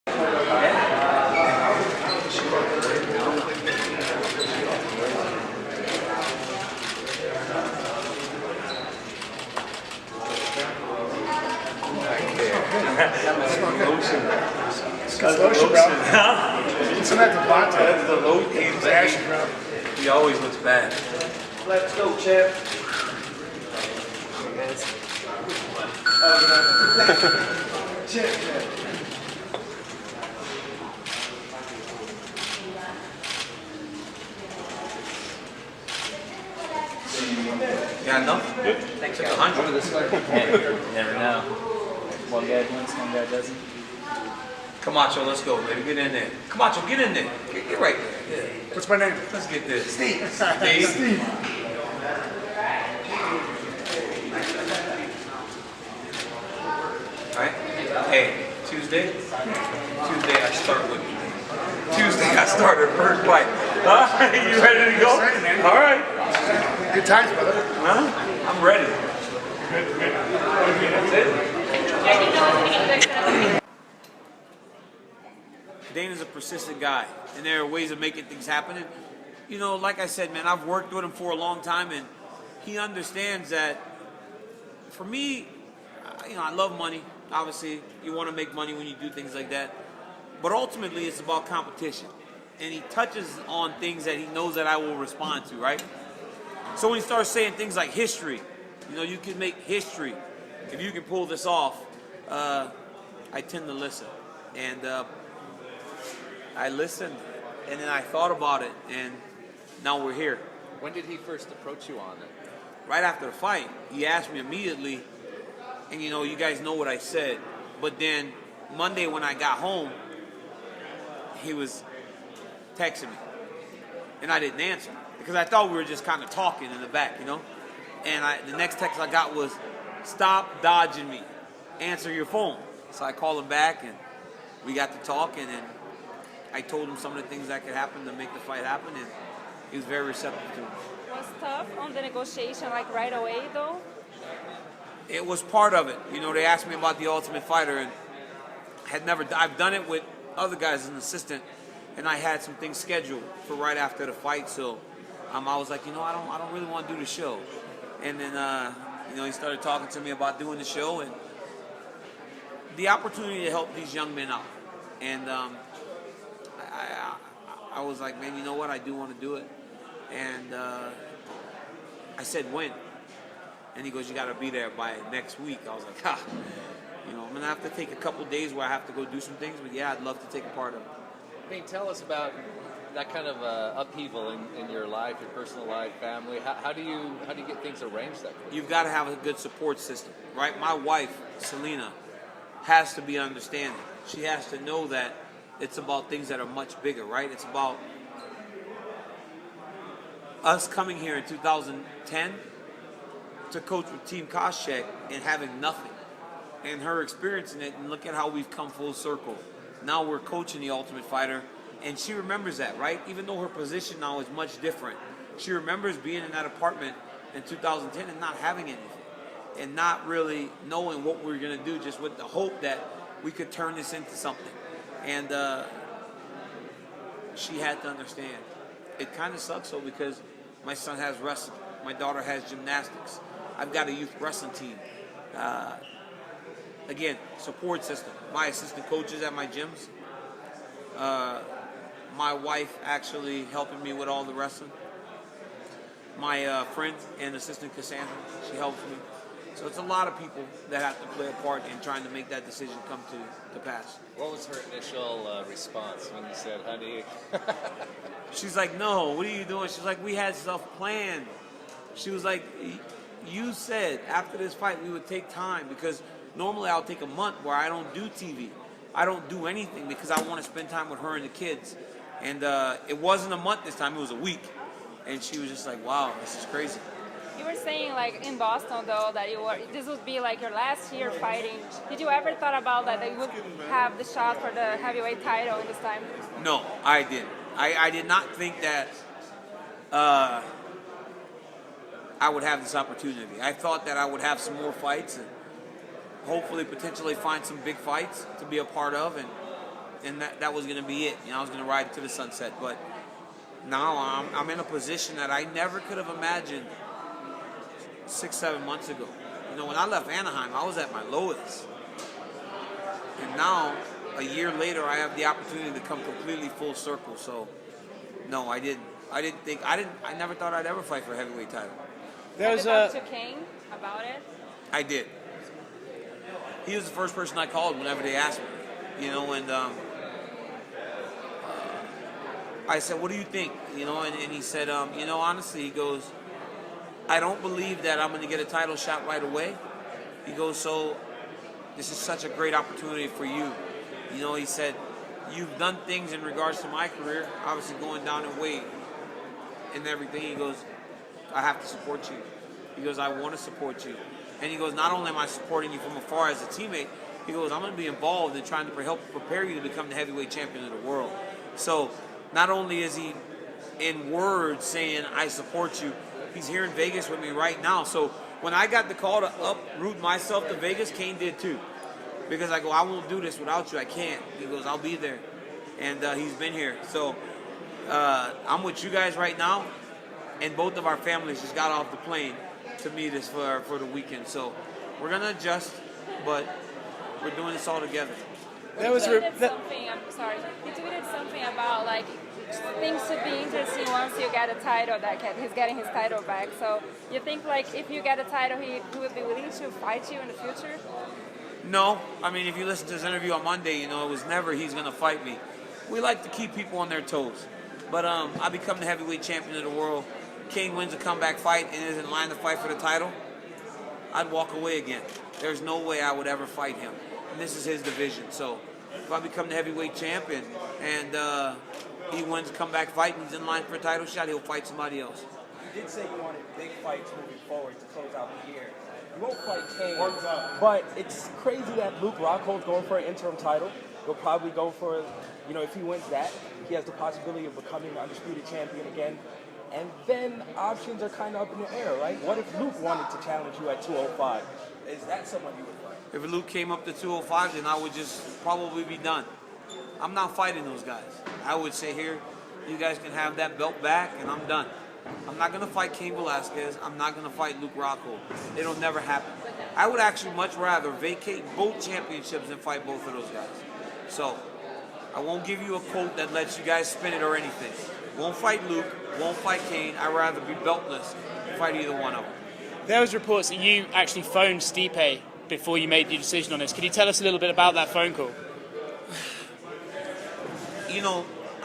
It's lotion, bro. It's not the bottom. That's the lotion, bro. He always looks bad. Let's go, champ. Yeah, enough? Good. Thanks. Like 100. Never know. One guy wins, one guy doesn't. Camacho, let's go, baby. Get in there. Camacho, get in there. Get right there. Yeah. What's my name? Let's get this. Steve. Steve. Alright? Hey, Tuesday I start the first fight. You ready to go? Alright. Good times, brother. Huh? I'm ready. That's it? Dana's a persistent guy, and there are ways of making things happen. And, you know, like I said, man, I've worked with him for a long time, and he understands that for me, you know, I love money. Obviously, you want to make money when you do things like that. But ultimately, it's about competition. And he touches on things that he knows that I will respond to, right? So when he starts saying things like history, you know, you can make history. If you can pull this off, I tend to listen. And I listened, and then I thought about it, and now we're here. When did he first approach you on it? Right after the fight, he asked me immediately, and you know, you guys know what I said. But then Monday when I got home, he was texting me, and I didn't answer because I thought we were just kind of talking in the back, you know. And the next text I got was, "Stop dodging me, answer your phone." So I called him back, and we got to talking, and I told him some of the things that could happen to make the fight happen, and he was very receptive to it. Was tough on the negotiation, like right away, though? It was part of it. You know, they asked me about the Ultimate Fighter, and I've done it with other guys as an assistant, and I had some things scheduled for right after the fight, so I was like, you know, I don't really want to do the show. And then, you know, he started talking to me about doing the show, and the opportunity to help these young men out. And I was like, man, you know what? I do want to do it. And I said, when? And he goes, you got to be there by next week. I was like, you know, I'm going to have to take a couple days where I have to go do some things. But yeah, I'd love to take a part of it. Hey, tell us about that kind of upheaval in your life, your personal life, family. How do you get things arranged that way? You've got to have a good support system, right? My wife, Selena, has to be understanding. She has to know that it's about things that are much bigger, right? It's about us coming here in 2010 to coach with Team Koscheck and having nothing, and her experiencing it, and look at how we've come full circle. Now we're coaching the Ultimate Fighter, and she remembers that, right? Even though her position now is much different, she remembers being in that apartment in 2010 and not having anything, and not really knowing what we were going to do, just with the hope that we could turn this into something. And she had to understand. It kind of sucks though, because my son has wrestling, my daughter has gymnastics, I've got a youth wrestling team. Again, support system. My assistant coaches at my gyms. My wife actually helping me with all the wrestling. My friend and assistant Cassandra, she helps me. So it's a lot of people that have to play a part in trying to make that decision come to pass. What was her initial response when you said, honey? She's like, no, what are you doing? She's like, we had stuff planned. She was like, you said after this fight we would take time, because normally I'll take a month where I don't do TV. I don't do anything because I want to spend time with her and the kids. And it wasn't a month this time, it was a week. And she was just like, wow, this is crazy. You were saying, like, in Boston, though, that this would be like your last year fighting. Did you ever thought about that you would have the shot for the heavyweight title in this time? No, I didn't. I did not think that I would have this opportunity. I thought that I would have some more fights and hopefully potentially find some big fights to be a part of. And and that was going to be it. I was going to ride to the sunset. But now I'm in a position that I never could have imagined 6-7 months ago. When I left Anaheim, I was at my lowest. And now, a year later, I have the opportunity to come completely full circle. So, no, I didn't. I never thought I'd ever fight for a heavyweight title. Have you talked to King about it? I did. He was the first person I called whenever they asked me. And I said, "What do you think?" And he said, honestly, he goes, "I don't believe that I'm going to get a title shot right away." He goes, "So this is such a great opportunity for you." He said, "You've done things in regards to my career, obviously going down in weight and everything." He goes, "I have to support you." He goes, "I want to support you." And he goes, "Not only am I supporting you from afar as a teammate," he goes, "I'm going to be involved in trying to help prepare you to become the heavyweight champion of the world." So not only is he in words saying, "I support you," he's here in Vegas with me right now. So when I got the call to uproot myself to Vegas, Kane did too. Because I go, "I won't do this without you. I can't." He goes, "I'll be there." And he's been here. So I'm with you guys right now. And both of our families just got off the plane to meet us for the weekend. So we're going to adjust, but we're doing this all together. He tweeted something, I'm sorry, he tweeted something about like things should be interesting once you get a title, that he's getting his title back. So you think like if you get a title, he would be willing to fight you in the future? No. I mean, if you listen to his interview on Monday, it was never he's going to fight me. We like to keep people on their toes. But I become the heavyweight champion of the world. King wins a comeback fight and is in line to fight for the title, I'd walk away again. There's no way I would ever fight him. And this is his division. So if I become the heavyweight champion and he wins a comeback fight and he's in line for a title shot, he'll fight somebody else. You did say you wanted big fights moving forward to close out the year. You won't fight Kane, but it's crazy that Luke Rockhold's going for an interim title. He'll probably go for, if he wins that, he has the possibility of becoming the undisputed champion again. And then options are kind of up in the air, right? What if Luke wanted to challenge you at 205? Is that someone you would fight? If Luke came up to 205, then I would just probably be done. I'm not fighting those guys. I would say, here, you guys can have that belt back, and I'm done. I'm not going to fight Cain Velasquez. I'm not going to fight Luke Rockhold. It'll never happen. I would actually much rather vacate both championships than fight both of those guys. So I won't give you a quote that lets you guys spin it or anything. Won't fight Luke, won't fight Kane. I'd rather be beltless than fight either one of them. There was reports that you actually phoned Stipe before you made your decision on this. Can you tell us a little bit about that phone call?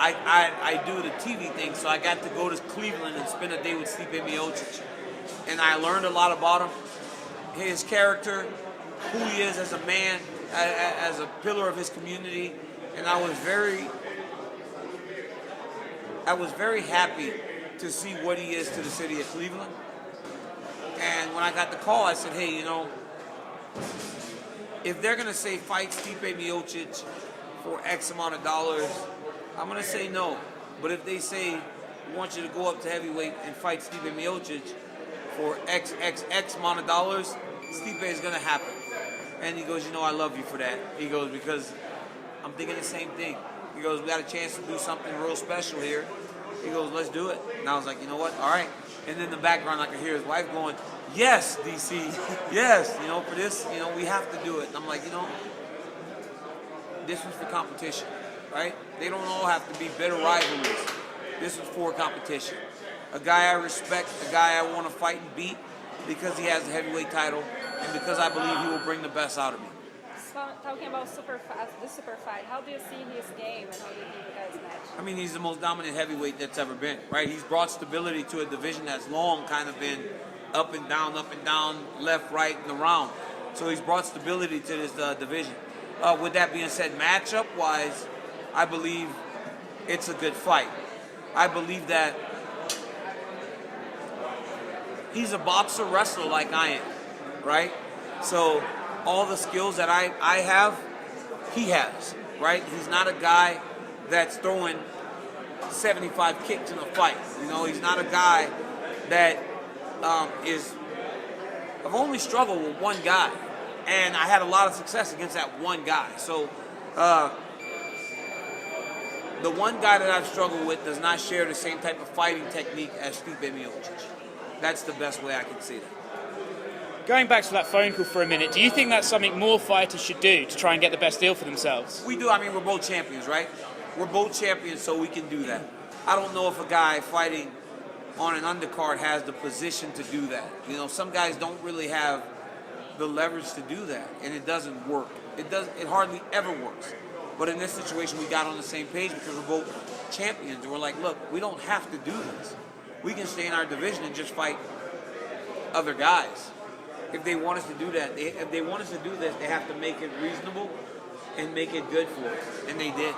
I do the TV thing, so I got to go to Cleveland and spend a day with Stipe Miocic. And I learned a lot about him, his character, who he is as a man, as a pillar of his community. And I was very happy to see what he is to the city of Cleveland. And when I got the call, I said, hey, if they're going to say fight Stipe Miocic for X amount of dollars, I'm going to say no. But if they say, we want you to go up to heavyweight and fight Stipe Miocic for X amount of dollars, Stipe is going to happen. And he goes, I love you for that. He goes, because I'm thinking the same thing. He goes, we got a chance to do something real special here. He goes, let's do it. And I was like, you know what? All right. And then in the background, I could hear his wife going, yes, DC, yes. For this, we have to do it. And I'm like, this was for competition, right? They don't all have to be bitter rivalries. This was for competition. A guy I respect, a guy I want to fight and beat because he has the heavyweight title and because I believe he will bring the best out of me. So, talking about the super fight, how do you see his game and how do you think you guys match? I mean, he's the most dominant heavyweight that's ever been, right? He's brought stability to a division that's long kind of been up and down, left, right, and around. So he's brought stability to this division. With that being said, matchup-wise, I believe it's a good fight. I believe that he's a boxer wrestler like I am, right? So all the skills that I have, he has, right? He's not a guy that's throwing 75 kicks in a fight. He's not a guy that I've only struggled with one guy, and I had a lot of success against that one guy. So The one guy that I've struggled with does not share the same type of fighting technique as Stipe Miocic. That's the best way I can see that. Going back to that phone call for a minute, do you think that's something more fighters should do to try and get the best deal for themselves? We do. I mean, we're both champions, right? We're both champions, so we can do that. I don't know if a guy fighting on an undercard has the position to do that. You know, some guys don't really have the leverage to do that, and it doesn't work. It hardly ever works. But in this situation, we got on the same page because we're both champions. And we're like, look, we don't have to do this. We can stay in our division and just fight other guys. If they want us to do that, if they want us to do this, they have to make it reasonable and make it good for us. And they did.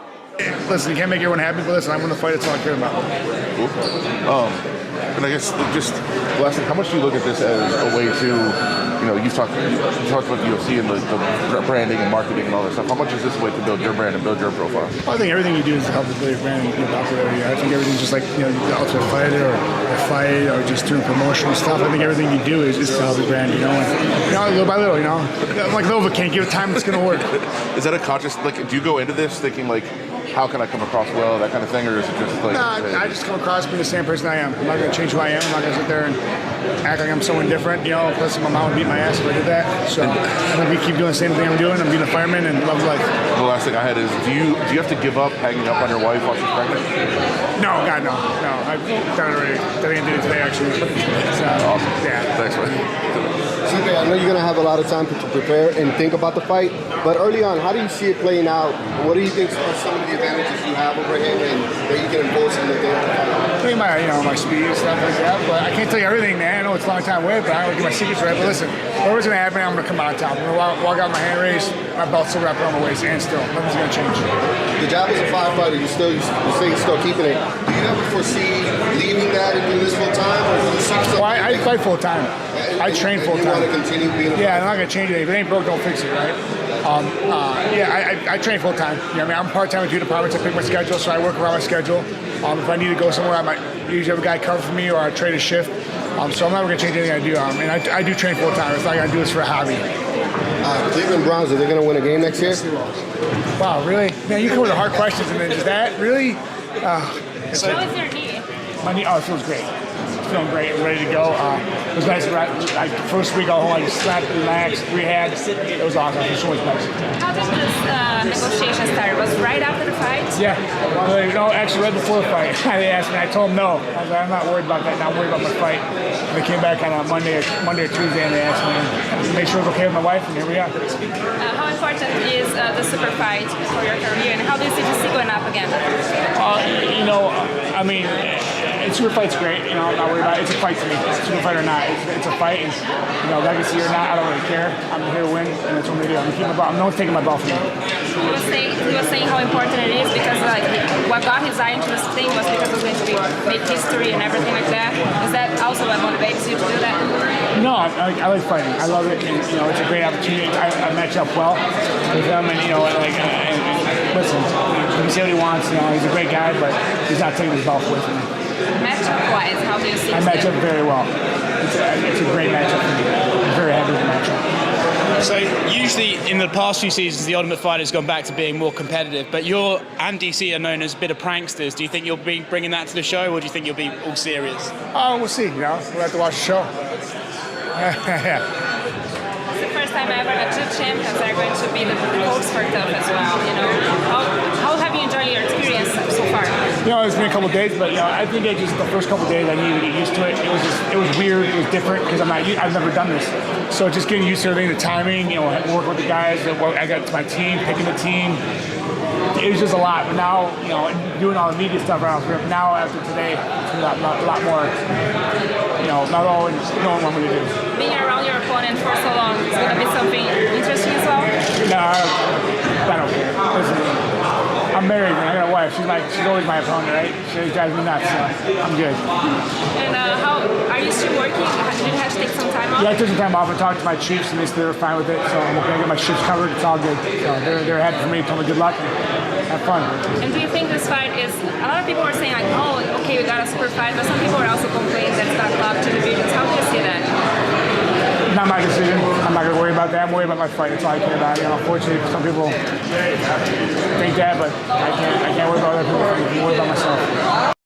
Listen, you can't make everyone happy, but listen, I'm going to fight. That's all I care about. Cool. And I guess just last thing, how much do you look at this as a way to, you know, you talked about the UFC and the branding and marketing and all that stuff. How much is this a way to build your brand and build your profile? I think everything you do is to help to build your brand and popularity. I think everything's just like, you know, the Ultimate Fighter or a fight or just doing promotional stuff. I think everything you do is to help your brand, you know, and, you know, little by little, you know. Like Novocaine, give it time, it's going to work. Is that a conscious, like, do you go into this thinking, like, how can I come across well, that kind of thing, or is it just like... Nah, I just come across being the same person I am. I'm not going to change who I am. I'm not going to sit there and act like I'm someone different, you know, plus my mom would beat my ass if I did that. So I'm going to keep doing the same thing I'm doing. I'm being a fireman and love life. The last thing I had is, do you have to give up hanging up on your wife while she's pregnant? No, God, no. I've done it already. I think I did it today, actually. So, Awesome. Yeah. Thanks, man. Stipe, I know you're going to have a lot of time to prepare and think about the fight, but early on, how do you see it playing out? What do you think are some of the advantages you have over him and that you can enforce in the day of the fight? I think my speed and stuff like that, but I can't tell you everything, man. I know it's a long time away, but I don't get my secrets right. But listen, whatever's going to happen, I'm going to come out on top. I'm going to walk out with my hand raised, my belt's still wrapped around my waist, and still, nothing's going to change. The job as a firefighter, you say you're still keeping it. Do you ever foresee leaving that and doing this full time, or do you see something? Well, I fight full time. I train full time. You want to continue being a Yeah, I'm not going to change anything. If it ain't broke, don't fix it, right? I train full time. You know, I mean, I'm part time in two departments. I pick my schedule, so I work around my schedule. If I need to go somewhere, I might usually have a guy cover for me, or I trade a shift. So I'm never going to change anything I do. And I do train full time. It's not going to do this for a hobby. Cleveland Browns, are they going to win a game next year? Wow, really? Man, you come with the hard questions, and then just that, really? How is your knee? My knee, it feels great. Feeling great, ready to go. It was nice. First week I got home, I just slept, relaxed, rehab. It was awesome. It was so much nice. How did this negotiation start? Was it right after the fight? Yeah. Well, no, actually right before the fight. They asked me. I told them no. I was like, I'm not worried about that. Not worried about my fight. And they came back on a Monday or Tuesday, and they asked me to make sure it was okay with my wife, and here we are. How important is the super fight for your career, and how do you see this going up again? I mean, super fight's great. You know, I'm not worried about it. It's a fight to me. Super fight or not, it's a fight. And, you know, legacy or not, I don't really care. I'm here to win, and that's what I'm gonna do. I'm gonna keep my belt. No one's taking my belt from me. He was saying how important it is because, like, what got his eye into this thing was because it was going to make history and everything like that. Is that also what motivates you to do that? No, I like fighting. I love it, and you know, it's a great opportunity. I match up well with him, and you know, listen, he can say what he wants. You know, he's a great guy, but he's not taking his belt away from me. Matchup-wise, how do you see I match up very well. It's a great matchup for me. I'm very happy with the matchup. So usually in the past few seasons, the Ultimate Fighter has gone back to being more competitive, but you and DC are known as a bit of pranksters. Do you think you'll be bringing that to the show, or do you think you'll be all serious? Oh, we'll see. You know, we'll have to watch the show. It's the first time ever that two champions are going to be the hosts for TUF as well. You know, how have you enjoyed your experience so far? You know, it's been a couple of days, but you know, I think the first couple of days I needed to get used to it. It was weird. It was different because I've never done this. So just getting used to everything, the timing. You know, working with the guys. I got to my team, picking the team. It was just a lot. But now, you know, doing all the media stuff around here. Now after today, it's a lot more. You know, not always knowing what I'm going to do. Being around your opponent for so long is going to be something interesting as well? No, I don't care. Listen, I'm married and I got a wife. She's always my opponent, right? She drives me nuts, so I'm good. And how are you still working? Did you have to take some time off? Yeah, I took some time off and talked to my chiefs, and they were fine with it. So I'm okay. I got my shifts covered. It's all good. So they're happy for me. Told me good luck and have fun. And do you think this fight is? A lot of people are saying like, oh, okay, we got a super fight, but some people are also complaining that it's got club to divisions. How do you see that? Not my decision. I'm not going to worry about that. I'm worried about my fight. That's all I care about. You know, unfortunately, some people think that, but I can't worry about other people. worry about myself.